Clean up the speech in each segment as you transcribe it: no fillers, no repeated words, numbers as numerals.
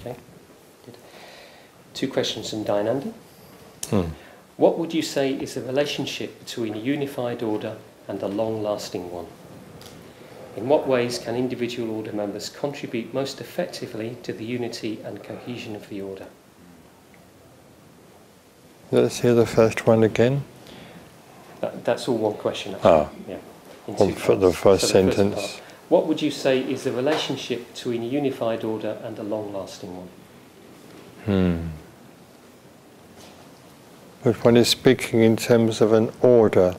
Okay, good. 2 questions from Dayananda. Hmm. What would you say is the relationship between a unified order and a long-lasting one? In what ways can individual order members contribute most effectively to the unity and cohesion of the order? Let's hear the first one again. That's all one question, actually. Yeah, in 2 for the first sentence. What would you say is the relationship between a unified order and a long-lasting one? But one is speaking in terms of an order,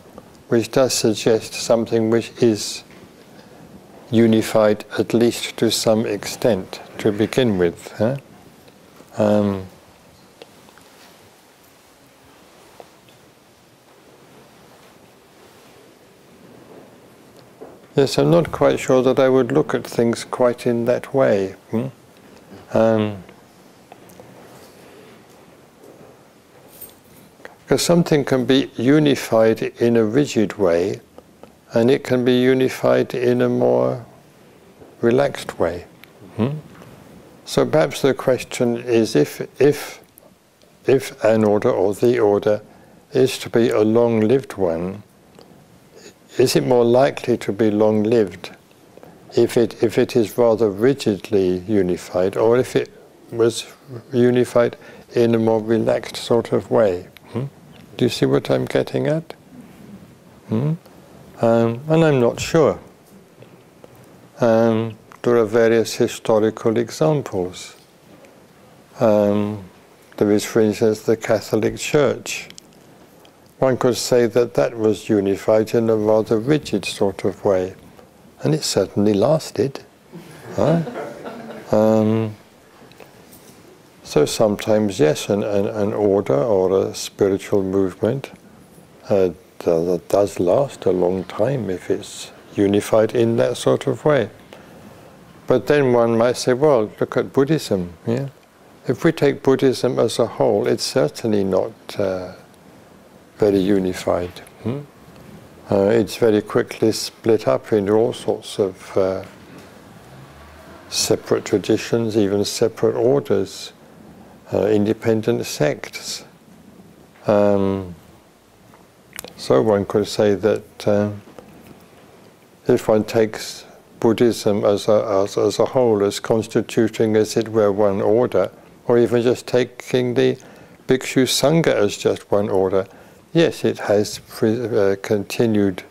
which does suggest something which is unified at least to some extent to begin with. Huh? Yes, I'm not quite sure that I would look at things quite in that way. Because something can be unified in a rigid way, and it can be unified in a more relaxed way. So perhaps the question is, if an order or the order is to be a long-lived one, is it more likely to be long-lived if it is rather rigidly unified, or if it was unified in a more relaxed sort of way? Do you see what I'm getting at? And I'm not sure. There are various historical examples. There is, for instance, the Catholic Church. One could say that that was unified in a rather rigid sort of way, and it certainly lasted. So sometimes, yes, an order or a spiritual movement that does last a long time if it's unified in that sort of way. But then one might say, well, look at Buddhism. Yeah? If we take Buddhism as a whole, it's certainly not very unified. It's very quickly split up into all sorts of separate traditions, even separate orders, independent sects. So one could say that if one takes Buddhism as a whole, as constituting, as it were, one order, or even just taking the Bhikshu Sangha as just one order, yes, it has continued.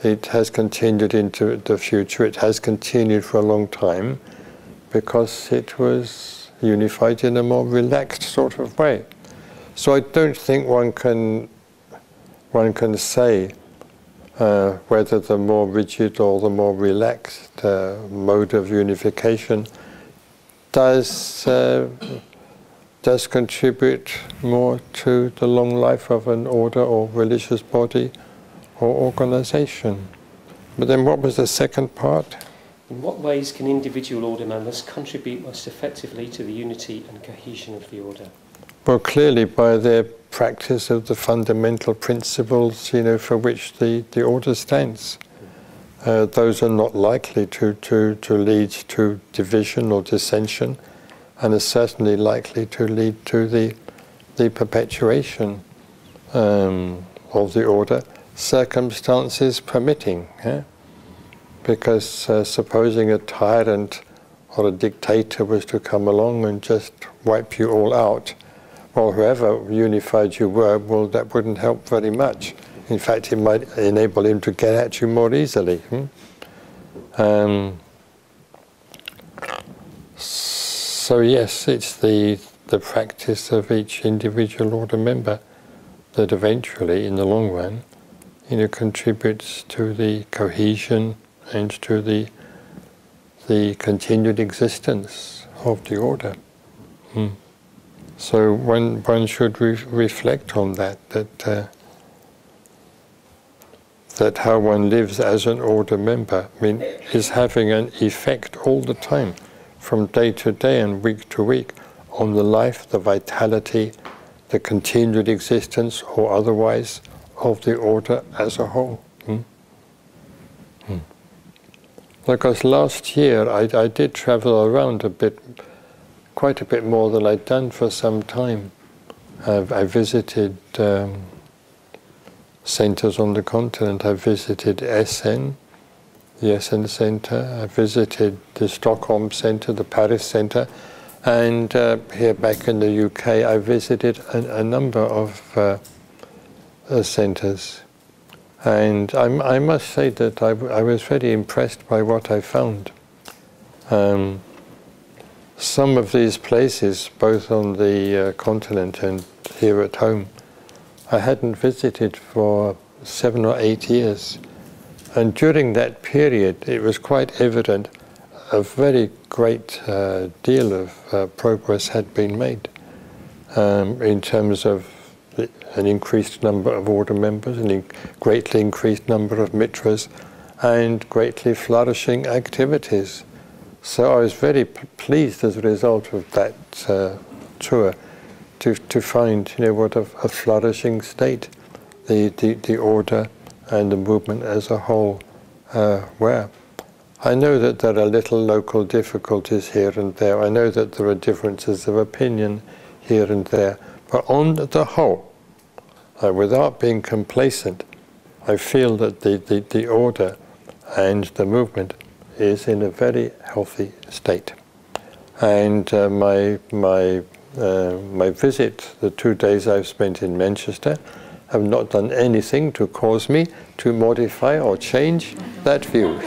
It has continued into the future. It has continued for a long time because it was unified in a more relaxed sort of way. So I don't think one can say whether the more rigid or the more relaxed mode of unification does contribute more to the long life of an order or religious body or organization. But then what was the second part? In what ways can individual order members contribute most effectively to the unity and cohesion of the order? Well, clearly by their practice of the fundamental principles, for which the order stands. Those are not likely to lead to division or dissension, and are certainly likely to lead to the perpetuation of the order, circumstances permitting. Yeah? Because supposing a tyrant or a dictator was to come along and just wipe you all out, well, whoever unified you were, well, that wouldn't help very much. In fact, it might enable him to get at you more easily. So yes, it's the practice of each individual order member that eventually, in the long run, contributes to the cohesion and to the continued existence of the order. So one should reflect on that how one lives as an order member, is having an effect all the time, from day to day and week to week, on the life, the vitality, the continued existence or otherwise of the order as a whole. Because last year I did travel around a bit, quite a bit more than I'd done for some time. I visited centres on the continent. I visited SN, the SN Centre. I visited the Stockholm Centre, the Paris Centre, and here back in the UK I visited a number of centres. And I must say that I was very impressed by what I found. Some of these places, both on the continent and here at home, I hadn't visited for 7 or 8 years. And during that period, it was quite evident a very great deal of progress had been made in terms of an increased number of order members, a greatly increased number of mitras, and greatly flourishing activities. So I was very pleased as a result of that tour to find, what a flourishing state the order and the movement as a whole were. I know that there are little local difficulties here and there. I know that there are differences of opinion here and there. But on the whole, without being complacent, I feel that the order and the movement is in a very healthy state. And my visit, the 2 days I've spent in Manchester, have not done anything to cause me to modify or change that view.